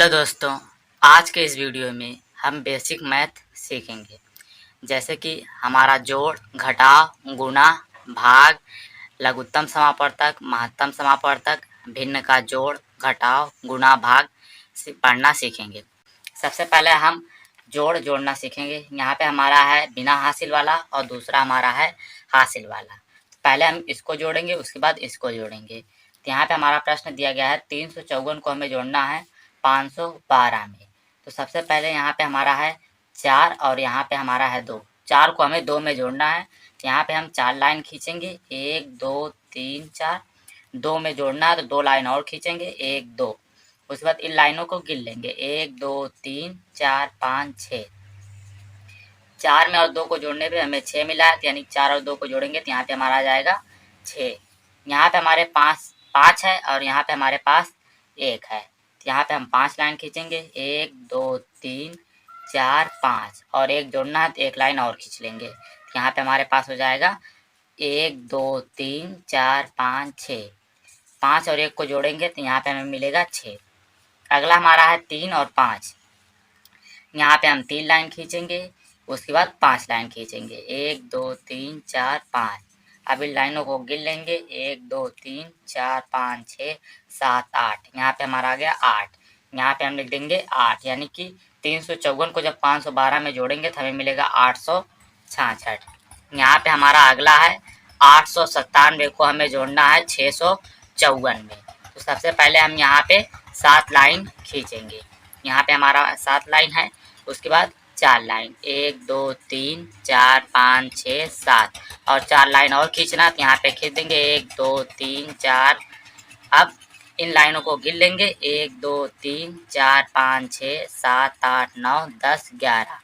Hello दोस्तों, आज के इस वीडियो में हम बेसिक मैथ सीखेंगे। जैसे कि हमारा जोड़, घटाव, गुणा, भाग, लघुत्तम समापवर्तक, महत्तम समापवर्तक, भिन्न का जोड़, घटाव, गुणा, भाग पढ़ना सीखेंगे। सबसे पहले हम जोड़ना सीखेंगे। यहाँ पे हमारा है बिना हासिल वाला और दूसरा हमारा है हासिल वाला। पहले हम इसको जोड़ेंगे, उसके बाद इसको जोड़ेंगे। तो यहाँ पे हमारा प्रश्न दिया गया है 354 को हमें जोड़ना है 512 में। तो सबसे पहले यहाँ पे हमारा है 4 और यहाँ पे हमारा है 2। 4 को हमें 2 में जोड़ना है। तो यहाँ पे हम 4 लाइन खींचेंगे, 1 2 3 4। 2 में जोड़ना है तो 2 लाइन और खींचेंगे, 1 2। उसके बाद इन लाइनों को गिन लेंगे, 1 2 3 4 5 6। 4 में और 2 को जोड़ने पे हमें 6 मिला है, यानी 4 और 2 को जोड़ेंगे तो यहाँ पे हमारा आ जाएगा 6। यहाँ पे हमारे पास 5 है और यहाँ पे हमारे पास 1 है। तो यहाँ पे हम 5 लाइन खींचेंगे, 1 2 3 4 5 और 1 जोड़ना है तो 1 लाइन और खींच लेंगे। तो यहाँ पे हमारे पास हो जाएगा 1 2 3 4 5 6। 5 और 1 को जोड़ेंगे तो यहाँ पे हमें मिलेगा 6। अगला हमारा है 3 और 5। यहाँ पे हम 3 लाइन खींचेंगे, उसके बाद 5 लाइन खींचेंगे, 1 2 3 4 5। अब इन लाइनों को गिन लेंगे, 1 2 3 4 5 6 7 8। यहाँ पे हमारा आ गया 8। यहाँ पे हम लिख देंगे 8, यानी कि 354 को जब 512 में जोड़ेंगे तो हमें मिलेगा 866। यहाँ पे हमारा अगला है 897 को हमें जोड़ना है 654 में। तो सबसे पहले हम यहाँ पे 7 लाइन खींचेंगे। यहाँ पे हमारा 7 लाइन है, उसके बाद 4 लाइन, 1 2 3 4 5 6 7 और 4 लाइन और खींचना। तो यहाँ पे खींच देंगे 1 2 3 4। अब इन लाइनों को गिन लेंगे, 1 2 3 4 5 6 7 8 9 10 11।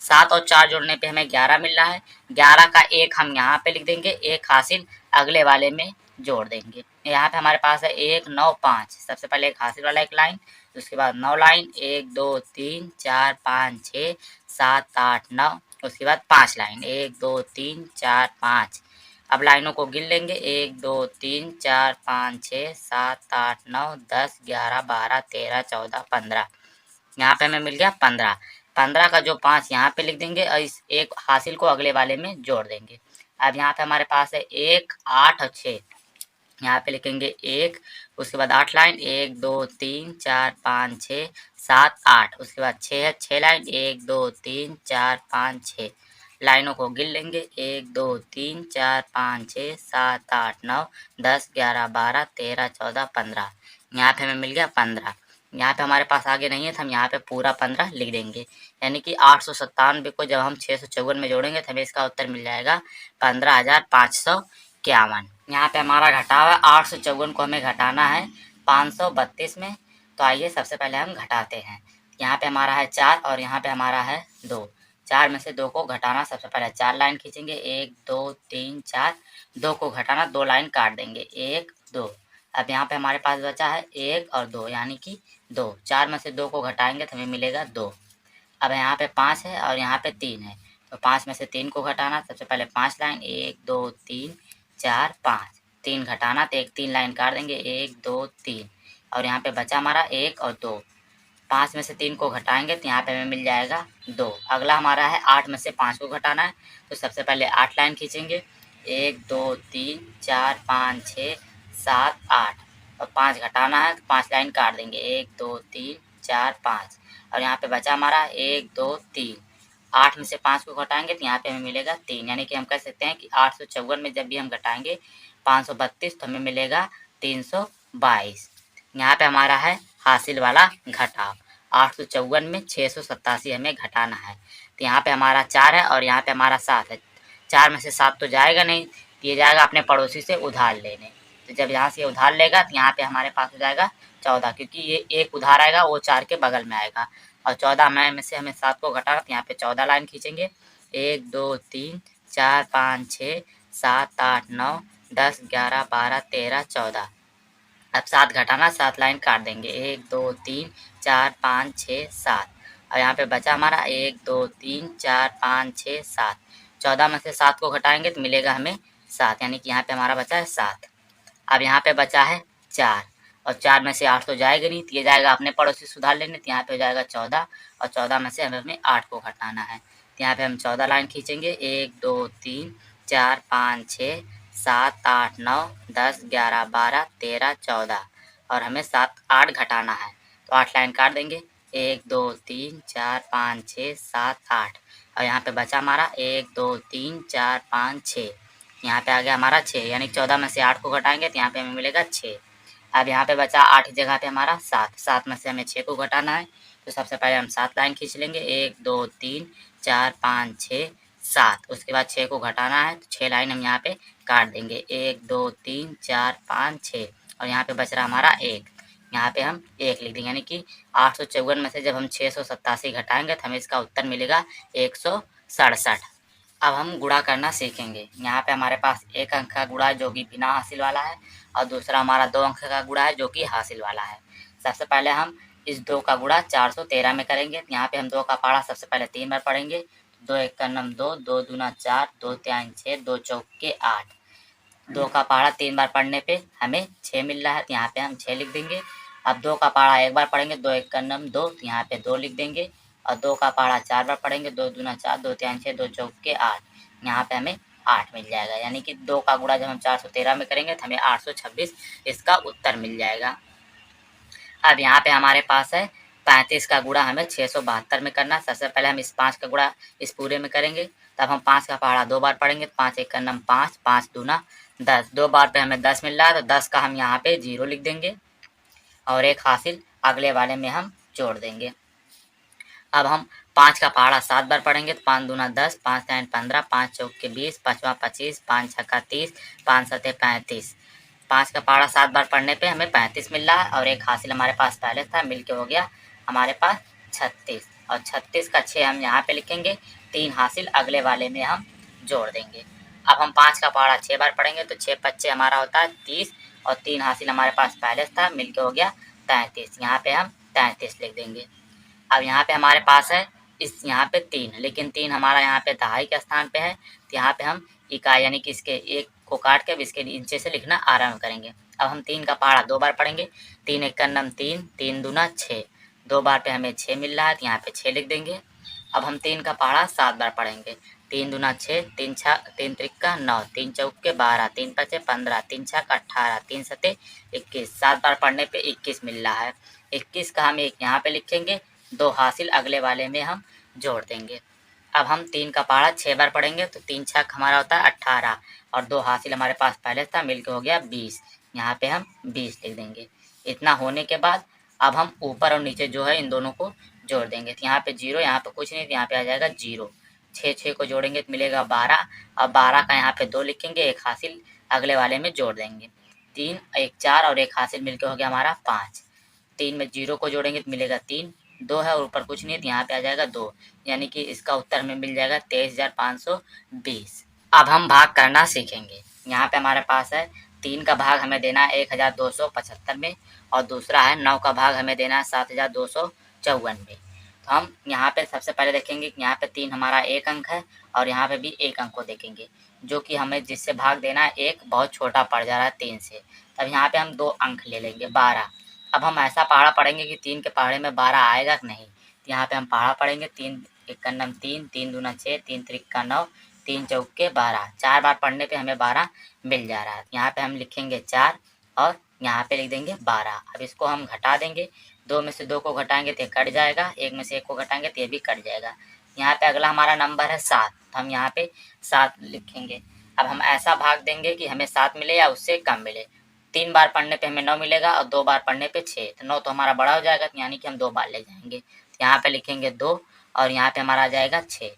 7 और 4 जोड़ने पे हमें 11 मिल रहा है। 11 का 1 हम यहाँ पे लिख देंगे, 1 हासिल अगले वाले में जोड़ देंगे। यहाँ पे हमारे पास है 1 9 5। सबसे पहले एक हासिल वाला एक लाइन, उसके बाद 9 लाइन, 1 2 3 4 5 6 7 8 9। उसके बाद 5 लाइन, 1 2 3 4 5। अब लाइनों को गिन लेंगे, 1 2 3 4 5 6 7 8 9 10 11 12 13 14 15। यहाँ पे हमें मिल गया 15। 15 का जो 5 यहाँ पे लिख देंगे और इस एक हासिल को अगले वाले में जोड़ देंगे। अब यहाँ पे हमारे पास है 1 8 और 6। यहाँ पे लिखेंगे 1, उसके बाद 8 लाइन, 1 2 3 4 5 6 7 8। उसके बाद 6 है, 6 लाइन, 1 2 3 4 5 6। लाइनों को गिन लेंगे, 1 2 3 4 5 6 7 8 9 10 11 12 13 14 15। यहाँ पे हमें मिल गया 15। यहाँ पे हमारे पास आगे नहीं है तो हम यहाँ पे पूरा 15 लिख देंगे, यानी कि 897 को जब हम 654 में जोड़ेंगे तो हमें इसका उत्तर मिल जाएगा 15,551। यहाँ पे हमारा घटाव है, 854 को हमें घटाना है 532 में। तो आइए सबसे पहले हम घटाते हैं। यहाँ पे हमारा है 4 और यहाँ पे हमारा है 2। 4 में से 2 को घटाना, सबसे पहले 4 लाइन खींचेंगे, 1 2 3 4। 2 को घटाना, 2 लाइन काट देंगे, 1 2। अब यहाँ पे हमारे पास बचा है 1 और 2, यानी कि 2। 4 में से 2 को घटाएंगे तो हमें मिलेगा 2। अब यहाँ पे 5 है और यहाँ पे 3 है, तो 5 में से 3 को घटाना, सबसे पहले 5 लाइन, 1 2 3 4 5। 3 घटाना तो एक 3 लाइन काट देंगे, 1 2 3। और यहाँ पे बचा हमारा 1 और 2। 5 में से 3 को घटाएंगे तो यहाँ पे हमें मिल जाएगा 2। अगला हमारा है 8 में से 5 को घटाना है, तो सबसे पहले 8 लाइन खींचेंगे, 1 2 3 4 5 6 7 8। और 5 घटाना है तो 5 लाइन काट देंगे, 1 2 3 4 5। और यहाँ पे बचा हमारा 1 2 3। 8 में से 5 को घटाएंगे तो यहाँ पे हमें मिलेगा 3, यानी कि हम कह सकते हैं कि 854 में जब भी हम घटाएंगे 532 तो हमें मिलेगा 322। यहाँ पे हमारा है हासिल वाला घटाव, 854 में 687 हमें घटाना है। तो यहाँ पे हमारा 4 है और यहाँ पे हमारा 7 है। 4 में से 7 तो जाएगा नहीं, तो ये जाएगा अपने पड़ोसी से उधार लेने। तो जब यहाँ से उधार लेगा तो यहाँ पे हमारे पास हो जाएगा 14, क्योंकि ये एक उधार आएगा वो 4 के बगल में आएगा। और 14 में से हमें 7 को घटाना, तो यहाँ पे 14 लाइन खींचेंगे, 1 2 3 4 5 6 7 8 9 10 11 12 13 14। अब 7 घटाना, 7 लाइन काट देंगे, 1 2 3 4 5 6 7। और यहाँ पे बचा हमारा 1 2 3 4 5 6 7। 14 में से 7 को घटाएंगे तो मिलेगा हमें 7, यानी कि यहाँ पे हमारा बचा है 7। अब यहाँ पे बचा है 4। और 4 में से 8 तो जाएगा नहीं, तो ये जाएगा अपने पड़ोसी सुधार लेने, तो यहाँ पे हो जाएगा 14 और 14 में से हमें 8 को घटाना है। तो यहाँ पे हम 14 लाइन खींचेंगे, 1 2 3 4 5 6 7 8 9 10 11 12 13 14 और हमें 7 8 घटाना है, तो 8 लाइन काट देंगे, 1 2 3 4 5 6 7 8 और यहाँ पे बचा हमारा 1 2 3 4 5 6, यहाँ पे आ गया हमारा 6, यानी 14 में से 8 को घटाएंगे तो यहाँ पे हमें मिलेगा 6। अब यहाँ पे बचा 8 की जगह पे हमारा 7, 7 में से हमें 6 को घटाना है, तो सबसे पहले हम 7 लाइन खींच लेंगे, 1 2 3 4 5 6 7, उसके बाद 6 को घटाना है, तो 6 लाइन हम यहाँ पे काट देंगे, 1 2 3 4 5 6 और यहाँ पे बच रहा हमारा 1, यहाँ पे हम 1 लिख देंगे, यानी कि 854 में से जब हम 687 घटाएंगे तो हमें इसका उत्तर मिलेगा 167। अब हम गुणा करना सीखेंगे। यहाँ पे हमारे पास एक अंक का गुणा जो कि बिना हासिल वाला है और दूसरा हमारा 2 अंक का गुणा है जो कि हासिल वाला है। सबसे पहले हम इस 2 का गुणा 413 में करेंगे। यहाँ पे हम 2 का पहाड़ा सबसे पहले 3 बार पढ़ेंगे, 2 एक का नम 2, 2 दूना 4, 2 तिहाई 6, 2 चौके 8। 2 का पहाड़ा 3 बार पढ़ने पे हमें 6 मिल रहा है, तो यहाँ पे हम 6 लिख देंगे। अब 2 का पहाड़ा एक बार पढ़ेंगे, 2 एक का नम 2, तो यहाँ पे 2 लिख देंगे और 2 का पहाड़ा 4 बार पढ़ेंगे, 2 दूना 4, 2 तिहाई 6, 2 चौके 8, यहाँ पे हमें 8 मिल जाएगा। यानी कि 2 का गुणा जब हम 413 में करेंगे तो हमें 826 इसका उत्तर मिल जाएगा। अब यहाँ पे हमारे पास है 35 का गुणा हमें 672 में करना है। सबसे पहले हम इस 5 का गुणा इस पूरे में करेंगे, तब हम 5 का पहाड़ा 2 बार पढ़ेंगे, 5 एक का नम 5, 5 दूना 10, 2 बार पे हमें 10 मिल रहा है, तो 10 का हम यहाँ पे 0 लिख देंगे और एक हासिल अगले वाले में हम जोड़ देंगे। अब हम 5 का पहाड़ा 7 बार पढ़ेंगे, तो 5 दूना 10, 5 तिहाई 15, 5 चौके 20, 5वां 25, 5 छक्का 30, 5 सते 35। 5 का पहाड़ा 7 बार पढ़ने पे हमें 35 मिल रहा है और एक हासिल हमारे पास पहले था, मिलके हो गया हमारे पास 36 और 36 का 6 हम यहाँ पे लिखेंगे, 3 हासिल अगले वाले में हम जोड़ देंगे। अब हम 5 का पहाड़ा 6 बार पढ़ेंगे, तो 6 पच्चे हमारा होता है 30 और 3 हासिल हमारे पास पहले था, मिलके हो गया 33, यहाँ पे हम 33 लिख देंगे। अब यहाँ पे हमारे पास है इस यहाँ पे 3, लेकिन 3 हमारा यहाँ पे दहाई के स्थान पे है, तो यहाँ पे हम इकाई यानी कि इसके एक को काट के इसके नीचे से लिखना आरम्भ करेंगे। अब हम 3 का पहाड़ा 2 बार पढ़ेंगे, 3 एक का नम 3, 3 दूना 6, 2 बार पे हमें 6 मिल रहा है, तो यहाँ पे 6 लिख देंगे। अब हम 3 का पहाड़ा 7 बार पढ़ेंगे, 3 दूना 6, 3 त्रिक्का 9, 3 चौके 12, 3 पचे 15, 3 छक्का 18, 3 सते 21, 7 बार पढ़ने पे 21 मिल रहा है। 21 का हम एक यहाँ पे लिखेंगे, 2 हासिल अगले वाले में हम जोड़ देंगे। अब हम 3 का पहाड़ा 6 बार पढ़ेंगे, तो 3 छक हमारा होता है 18 और 2 हासिल हमारे पास पहले था, मिलके हो गया 20, यहाँ पे हम 20 लिख देंगे। इतना होने के बाद अब हम ऊपर और नीचे जो है इन दोनों को जोड़ देंगे, तो यहाँ पे 0, यहाँ पे कुछ नहीं, तो यहाँ पे आ जाएगा 0। 6 को जोड़ेंगे तो मिलेगा 12 और 12 का यहाँ पे 2 लिखेंगे, एक हासिल अगले वाले में जोड़ देंगे, 3 एक 4 और एक हासिल मिलके हो गया हमारा 5। 3 में 0 को जोड़ेंगे तो मिलेगा 3, 2 है और ऊपर कुछ नहीं है, तो यहाँ पे आ जाएगा 2, यानी कि इसका उत्तर हमें मिल जाएगा 23,520। अब हम भाग करना सीखेंगे। यहाँ पे हमारे पास है 3 का भाग हमें देना है 1275 में और दूसरा है 9 का भाग हमें देना है 7254 में। तो हम यहाँ पे सबसे पहले देखेंगे कि यहाँ पे 3 हमारा एक अंक है और यहाँ पे भी एक अंक को देखेंगे, जो कि हमें जिससे भाग देना है एक बहुत छोटा पड़ जा रहा है 3 से, तब यहाँ पे हम 2 अंक ले लेंगे 12। अब हम ऐसा पहाड़ा पढ़ेंगे कि 3 के पहाड़े में 12 आएगा कि नहीं, तो यहाँ पे हम पहाड़ा पढ़ेंगे, 3 एक का नम 3, 3 दूना 6, 3 त्रिक्का 9, 3 चौके 12, 4 बार पढ़ने पे हमें 12 मिल जा रहा है, यहाँ पे हम लिखेंगे 4 और यहाँ पे लिख देंगे 12। अब इसको हम घटा देंगे, 2 में से 2 को घटाएंगे तो कट जाएगा, 1 में से 1 को घटाएंगे तो ये भी कट जाएगा। यहाँ पे अगला हमारा नंबर है 7, तो हम यहाँ पे 7 लिखेंगे। अब हम ऐसा भाग देंगे कि हमें 7 मिले या उससे कम मिले। 3 बार पढ़ने पे हमें 9 मिलेगा और 2 बार पढ़ने पे 6, तो 9 तो हमारा बड़ा हो जाएगा, यानी कि हम 2 बार ले जाएंगे, तो यहाँ पे लिखेंगे 2 और यहाँ पे हमारा आ जाएगा 6।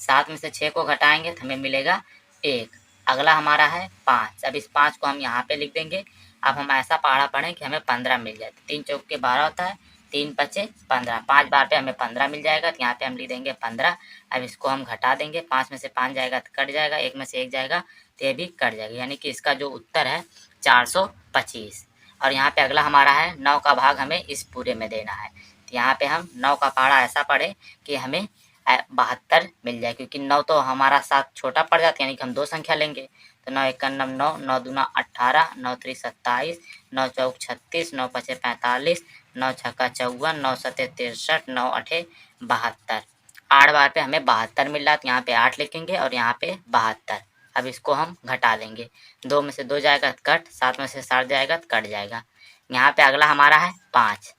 7 में से 6 को घटाएंगे तो हमें मिलेगा 1। अगला हमारा है 5, अब इस 5 को हम यहाँ पे लिख देंगे। अब हम ऐसा पहाड़ा पढ़ें कि हमें 15 मिल जाए, 3 चौके 12 होता है, 3 पचे 15, 5 बार पे हमें 15 मिल जाएगा, तो यहाँ पे हम लिख देंगे 15। अब इसको हम घटा देंगे, 5 में से 5 जाएगा तो कट जाएगा, 1 में से 1 जाएगा तो ये भी कट जाएगा, यानी कि इसका जो उत्तर है 425। और यहाँ पे अगला हमारा है 9 का भाग हमें इस पूरे में देना है, तो यहाँ पे हम 9 का पहाड़ा ऐसा पढ़े कि हमें 72 मिल जाए, क्योंकि 9 तो हमारा 7 छोटा पड़ जाता है, यानी कि हम 2 संख्या लेंगे, तो 9 1 9 9, 9 दूना 18, 9 3 27, 9 चौक 36, 9 5 45, 9 6 54, 9 7 63, 9 8 72। 8 बार पे हमें 72 मिल रहा है, तो यहाँ पे 8 लिखेंगे और यहाँ पे 72। अब इसको हम घटा देंगे, 2 में से 2 जाएगा तो कट, 7 में से 7 जाएगा तो कट जाएगा। यहाँ पे अगला हमारा है 5।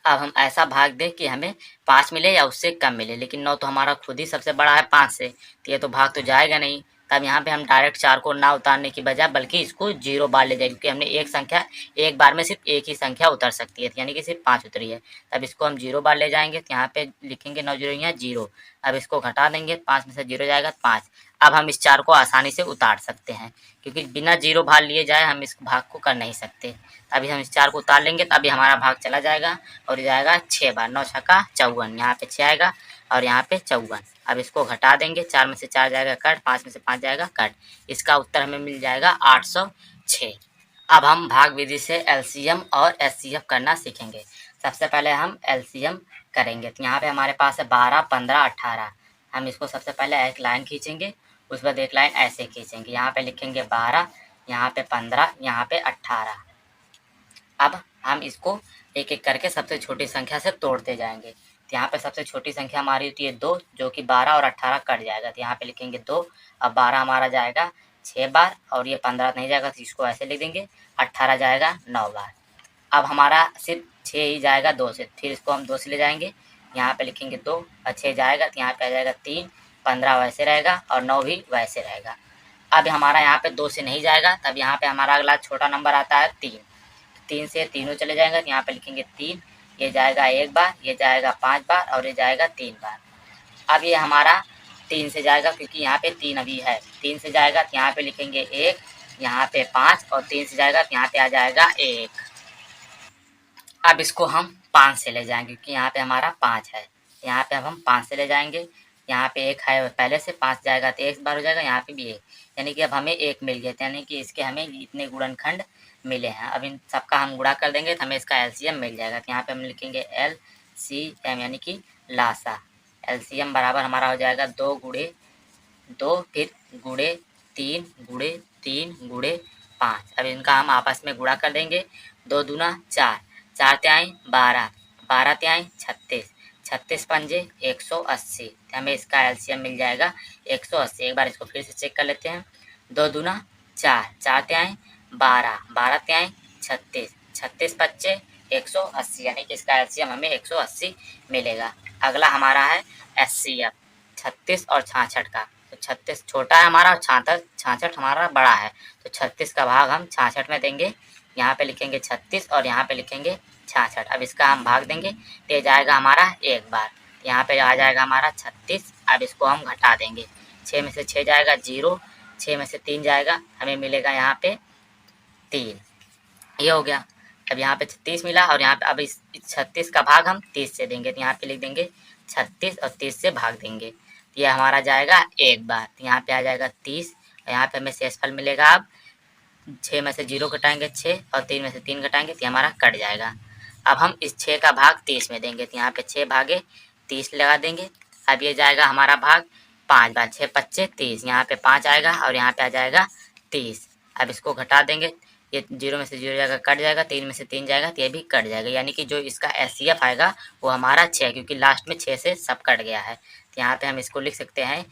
अब हम ऐसा भाग दें कि हमें 5 मिले या उससे कम मिले, लेकिन 9 तो हमारा खुद ही सबसे बड़ा है 5 से, तो ये तो भाग तो जाएगा नहीं। तब यहाँ पे हम डायरेक्ट 4 को ना उतारने की बजाय बल्कि इसको 0 बार ले जाएंगे, क्योंकि हमने एक संख्या एक बार में सिर्फ एक ही संख्या उतर सकती है, यानी कि सिर्फ 5 उतरी है। तब इसको हम 0 बार ले जाएंगे, तो यहाँ पे लिखेंगे 9 0 यहाँ 0। अब इसको घटा देंगे, 5 में से 0 जाएगा 5। अब हम इस 4 को आसानी से उतार सकते हैं, क्योंकि बिना 0 भाग लिए जाए हम इस भाग को कर नहीं सकते। अभी हम इस 4 को उतार लेंगे, तो अभी हमारा भाग चला जाएगा और जाएगा 6 बार, 9 छक्का 54, यहाँ पे 6 आएगा और यहाँ पे 54। अब इसको घटा देंगे, 4 में से 4 जाएगा कट, 5 में से 5 जाएगा कट। इसका उत्तर हमें मिल जाएगा 806। अब हम भाग विधि से एलसीएम और एचसीएफ करना सीखेंगे। सबसे पहले हम एलसीएम करेंगे, तो यहाँ पे हमारे पास है 12 15 18। हम इसको सबसे पहले एक लाइन खींचेंगे, उस बाद एक लाइन ऐसे खींचेंगे, यहाँ पे लिखेंगे 12, यहाँ पे 15, यहाँ पे 18। अब हम इसको एक एक करके सबसे छोटी संख्या से तोड़ते जाएंगे। तो यहाँ पे सबसे छोटी संख्या हमारी होती है 2, जो कि 12 और 18 कट जाएगा, तो यहाँ पे लिखेंगे 2। अब 12 हमारा जाएगा 6 बार और ये 15 नहीं जाएगा, तो इसको ऐसे लिख देंगे। 18 जाएगा 9 बार। अब हमारा सिर्फ 6 ही जाएगा 2 से, फिर इसको हम 2 से ले जाएंगे, यहाँ पे लिखेंगे 2 और 6 जाएगा, तो यहाँ पे आ जाएगा 3, 15 वैसे रहेगा और 9 भी वैसे रहेगा। अब हमारा यहाँ पे 2 से नहीं जाएगा, तब यहाँ पे हमारा अगला छोटा नंबर आता है 3। 3 से तीनों चले जाएंगे, तो यहाँ पे लिखेंगे 3, ये जाएगा 1 बार, ये जाएगा 5 बार और ये जाएगा 3 बार। अब ये हमारा 3 से जाएगा, क्योंकि यहाँ पे 3 अभी है। 3 से जाएगा तो यहाँ पे लिखेंगे 1, यहाँ पे 5 और 3 से जाएगा तो यहाँ पे आ जाएगा 1। अब इसको हम 5 से ले जाएंगे, क्योंकि यहाँ पे हमारा 5 है। यहाँ पे अब हम 5 से ले जाएंगे, यहाँ पे 1 है पहले से, 5 जाएगा तो 1 बार हो जाएगा, यहाँ पे भी 1, यानी कि अब हमें 1 मिल गया, यानी कि इसके हमें इतने गुणनखंड मिले हैं। अब इन सबका हम गुणा कर देंगे तो हमें इसका एलसीएम मिल जाएगा। तो यहाँ पे हम लिखेंगे LCM, यानी कि लासा। एलसीएम बराबर हमारा हो जाएगा 2 गुणे 2, फिर गुणे 3 गुणे 3 गुणे 5। अब इनका हम आपस में गुणा कर देंगे। 2 दूना 4, 4 तिहाई 12, 12 तिहाई 36, 36 पंजे 180। हमें इसका एलसीएम मिल जाएगा 180। एक बार इसको फिर से चेक कर लेते हैं। 2 दूना 4, 4 तिहाई 12, 12 तिहाई 36, 36 पच्चे 180, यानी कि इसका एलसीएम हमें 180 मिलेगा। अगला हमारा है एचसीएफ, 36 और 66 का। तो 36 छोटा है हमारा और 66 हमारा बड़ा है, तो 36 का भाग हम 66 में देंगे। यहाँ पे लिखेंगे 36 और यहाँ पे लिखेंगे 66। अब इसका हम भाग देंगे, तो ये जाएगा हमारा 1 बार, यहाँ पे आ जाएगा हमारा 36। अब इसको हम घटा देंगे, 6 में से 6 जाएगा 0, 6 में से 3 जाएगा, हमें मिलेगा यहाँ पे 3। ये हो गया। अब यहाँ पे 36 मिला और यहाँ पे अब इस 36 का भाग हम 30 से देंगे, तो यहाँ पे लिख देंगे 36 और 30 से भाग देंगे, तो ये हमारा जाएगा 1 बार, तो यहाँ पे आ जाएगा 30 और यहाँ पे हमें शेषफल मिलेगा। अब 6 में से 0 घटाएंगे 6 और 3 में से 3 घटाएंगे, तो हमारा कट जाएगा। अब हम इस 6 का भाग 30 में देंगे, तो यहाँ पे 6 भागे 30 लगा देंगे। अब ये जाएगा हमारा भाग 5 बार, 6 पच्चे 30, यहाँ पे 5 आएगा और यहाँ पे आ जाएगा 30। अब इसको घटा देंगे, ये 0 में से 0 जाएगा कट जाएगा, 3 में से 3 जाएगा तो ये भी कट जाएगा, यानी कि जो इसका एचसीएफ आएगा वो हमारा 6, क्योंकि लास्ट में 6 से सब कट गया है। तो यहाँ पे हम इसको लिख सकते हैं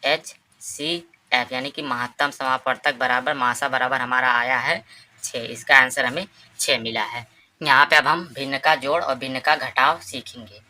HCF, यानी कि महत्तम समापवर्तक बराबर मासा बराबर हमारा आया है 6। इसका आंसर हमें 6 मिला है। यहाँ पे अब हम भिन्न का जोड़ और भिन्न का घटाव सीखेंगे।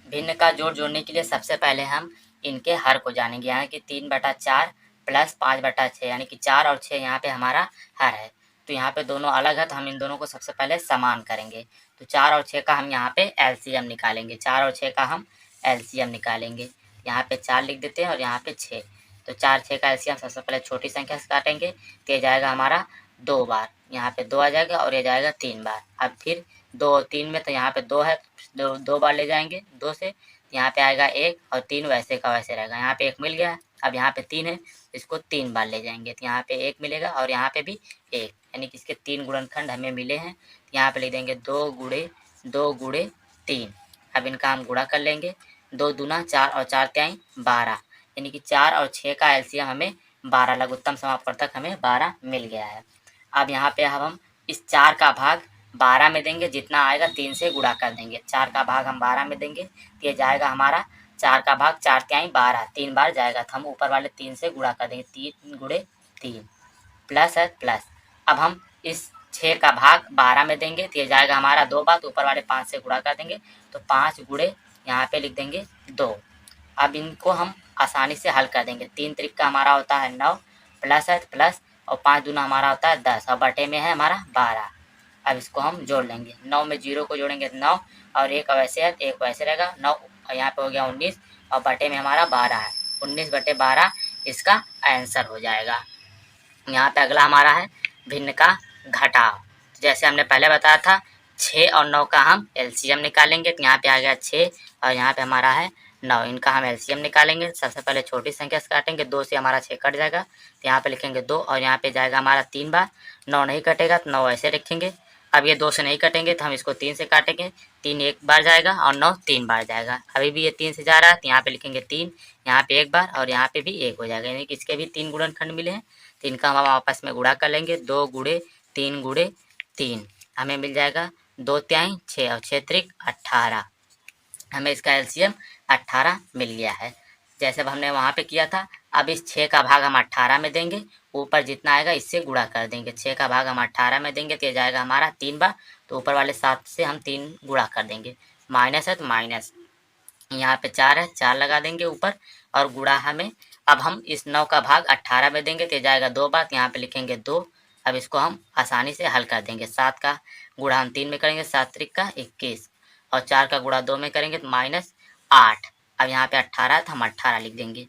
भिन्न का जोड़ जोड़ने के लिए सबसे पहले हम इनके हर को जानेंगे, यानी कि 3/4 प्लस 5/6, यानी कि 4 और 6 यहाँ पे हमारा हर है। तो यहाँ पे दोनों अलग है, तो हम इन दोनों को सबसे पहले समान करेंगे। तो 4 और 6 का हम यहाँ पे एलसीएम निकालेंगे, 4 और 6 का हम एलसीएम निकालेंगे। यहाँ पे 4 लिख देते हैं और यहाँ पे 6। तो 4 6 का एलसीएम सबसे पहले छोटी संख्या से काटेंगे, तो ये जाएगा हमारा 2 बार, यहाँ पे 2 आ जाएगा और ये जाएगा 3 बार। अब फिर 2 और 3 में, तो यहाँ पे 2 है, 2 बार ले जाएंगे 2 से, यहाँ पे आएगा 1 और 3 वैसे का वैसे रहेगा। यहाँ पे 1 मिल गया, अब यहाँ पे 3 है, इसको 3 बार ले जाएंगे, तो यहाँ पे 1 मिलेगा और यहाँ पे भी 1, यानी कि इसके 3 गुणनखंड हमें मिले हैं। यहाँ पे लिख देंगे 2 गुणे 3। अब इनका हम गुणा कर लेंगे, 2 दूना 4 और 4 तिहाई 12, यानी कि 4 और 6 का एलसीएम हमें 12 लघुत्तम समापवर्तक हमें 12 मिल गया है। अब यहाँ पे हम इस 4 का भाग 12 में देंगे, जितना आएगा 3 से गुणा कर देंगे। 4 का भाग हम 12 में देंगे तो ये जाएगा हमारा 4 का भाग 4 तिहाई 12, 3 बार जाएगा तो हम ऊपर वाले 3 से गुणा कर देंगे। 3 गुणे 3 प्लस है प्लस। अब हम इस 6 का भाग 12 में देंगे तो ये जाएगा हमारा 2 बार, तो ऊपर वाले 5 से गुणा कर देंगे तो 5 गुणे यहाँ पे लिख देंगे 2। अब इनको हम आसानी से हल कर देंगे। 3 त्रिक का हमारा होता है 9 प्लस है प्लस, और 5 दूना हमारा होता है 10 और बटे में है हमारा 12। अब इसको हम जोड़ लेंगे। 9 में 0 को जोड़ेंगे तो 9, और 1 वैसे है 1 वैसे रहेगा। 9 और यहाँ पे हो गया 19, और बटे में हमारा 12 है। 19 बटे 12 इसका आंसर हो जाएगा। यहाँ पे अगला हमारा है भिन्न का घटाव। जैसे हमने पहले बताया था 6 और 9 का हम एलसीएम निकालेंगे, तो यहाँ पे आ गया 6 और यहाँ पे हमारा है 9, इनका हम एलसीएम निकालेंगे। सबसे पहले छोटी संख्या से काटेंगे, 2 से हमारा 6 कट जाएगा तो यहाँ पे लिखेंगे 2, और यहाँ पे जाएगा हमारा 3 बार। 9 नहीं कटेगा तो 9 ऐसे रखेंगे। अब ये 2 से नहीं कटेंगे तो हम इसको 3 से काटेंगे। 3 एक बार जाएगा और 9 3 बार जाएगा। अभी भी ये 3 से जा रहा है तो यहाँ पे लिखेंगे 3, यहाँ पे 1 बार और यहाँ पे भी 1 हो जाएगा, यानी कि इसके भी 3 गुणनखंड मिले हैं। तो इनका हम आपस में गुणा कर लेंगे। 2 गुणे 3 गुणे 3 हमें मिल जाएगा 2 तिहाई 6 और 6 त्रिक 18। हमें इसका एलसीएम 18 मिल गया है, जैसे अब हमने वहाँ पे किया था। अब इस 6 का भाग हम 18 में देंगे, ऊपर जितना आएगा इससे गुणा कर देंगे। 6 का भाग हम 18 में देंगे तो ये जाएगा हमारा 3 बार, तो ऊपर वाले 7 से हम 3 गुणा कर देंगे। माइनस है तो माइनस, यहाँ पे 4 है 4 लगा देंगे ऊपर, और गुणा हमें अब हम इस 9 का भाग 18 में देंगे तो ये जाएगा 2 बार, यहाँ पे लिखेंगे 2। अब इसको हम आसानी से हल कर देंगे। 7 का गुणा हम 3 में करेंगे, 7 त्रिक का 21, और 4 का गुणा 2 में करेंगे तो -8। अब यहाँ पे 18 है तो हम 18 लिख देंगे।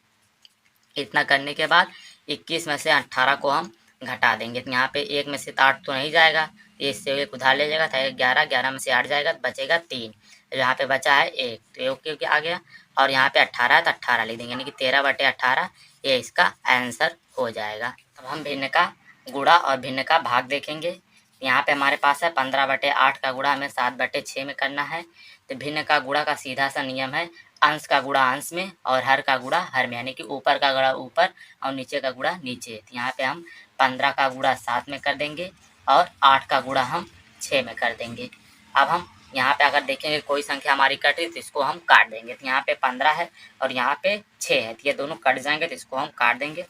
इतना करने के बाद 21 में से 18 को हम घटा देंगे, तो यहाँ पे 1 में से 8 तो नहीं जाएगा, इससे 1 उधार ले जाएगा था 11, 11 में से 8 जाएगा तो बचेगा 3। यहाँ पे बचा है 1, तो 1 क्योंकि आ गया, और यहाँ पे 18 है तो 18 लिख देंगे, यानी कि 13 बटे 18 ये इसका आंसर हो जाएगा। अब हम भिन्न का गुणा और भिन्न का भाग देखेंगे। यहाँ पे हमारे पास है 15 बटे 8 का गुणा हमें 7 बटे 6 में करना है। तो भिन्न का गुणा का सीधा सा नियम है अंश का गुणा अंश में और हर का गुणा हर में, यानी कि ऊपर का गुणा ऊपर और नीचे का गुणा नीचे। तो यहाँ पे हम 15 का गुणा 7 में कर देंगे और 8 का गुणा हम 6 में कर देंगे। अब हम यहाँ पे अगर देखेंगे कोई संख्या हमारी कटी तो इसको हम काट देंगे। तो यहाँ पे 15 है और यहाँ पे 6 है, तो ये दोनों कट जाएंगे तो इसको हम काट देंगे।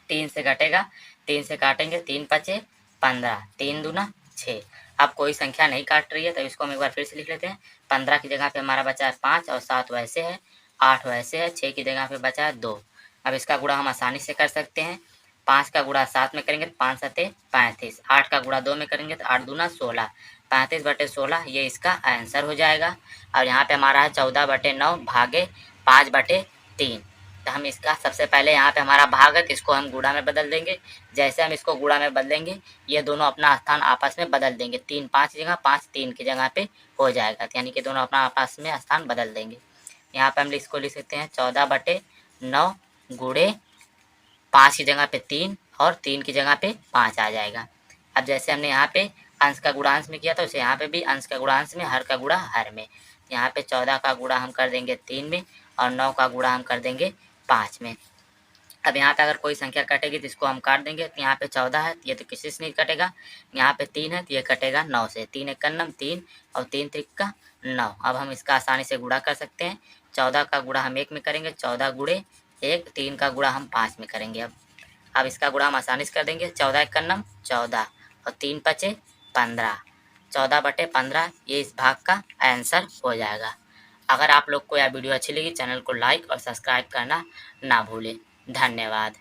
3 से कटेगा, 3 से काटेंगे, 3 पचे 15, 3 दूना 6। अब कोई संख्या नहीं काट रही है तो इसको हम एक बार फिर से लिख लेते हैं। 15 की जगह पे हमारा बचा है 5 और 7 वैसे है, 8 वैसे है, 6 की जगह पे बचा है 2। अब इसका गुणा हम आसानी से कर सकते हैं। 5 का गुणा 7 में करेंगे तो 5 सते 35, 8 का गुणा 2 में करेंगे तो 8 दूना 16, 35 बटे 16 ये इसका आंसर हो जाएगा। और यहाँ पे हमारा है 14 बटे 9 भागे 5 बटे 3। तो हम इसका सबसे पहले यहाँ पे हमारा भाग है तो इसको हम गुणा में बदल देंगे। जैसे हम इसको गुणा में बदलेंगे ये दोनों अपना स्थान आपस में बदल देंगे। 3 5 की जगह 5 3 की जगह पे हो जाएगा, तो यानी कि दोनों अपना आपस में स्थान बदल देंगे। यहाँ पे हम इसको लिख सकते हैं 14 बटे 9 गुणे 5 की जगह पे 3 और 3 की जगह पे 5 आ जाएगा। अब जैसे हमने यहाँ पे अंश का गुणा अंश में किया था उसे यहाँ पे भी अंश का गुणा अंश में हर का गुणा हर में। यहाँ पे 14 का गुणा हम कर देंगे 3 में और 9 का गुणा हम कर देंगे 5 में। अब यहाँ पे अगर कोई संख्या कटेगी तो इसको हम काट देंगे। तो यहाँ पे 14 है ये तो किसी से नहीं कटेगा, यहाँ पे 3 है तो ये कटेगा 9 से। 3 एक नम 3 और 3 त्रिक का 9। अब हम इसका आसानी से गुणा कर सकते हैं। 14 का गुणा हम 1 में करेंगे, 14 गुणे 1, 3 का गुणा हम 5 में करेंगे। अब इसका गुणा हम आसानी से कर देंगे। 14 एक नम 14 और 3 पचे 15, 14 बटे 15 ये इस भाग का आंसर हो जाएगा। अगर आप लोग को यह वीडियो अच्छी लगी चैनल को लाइक और सब्सक्राइब करना ना भूलें। धन्यवाद।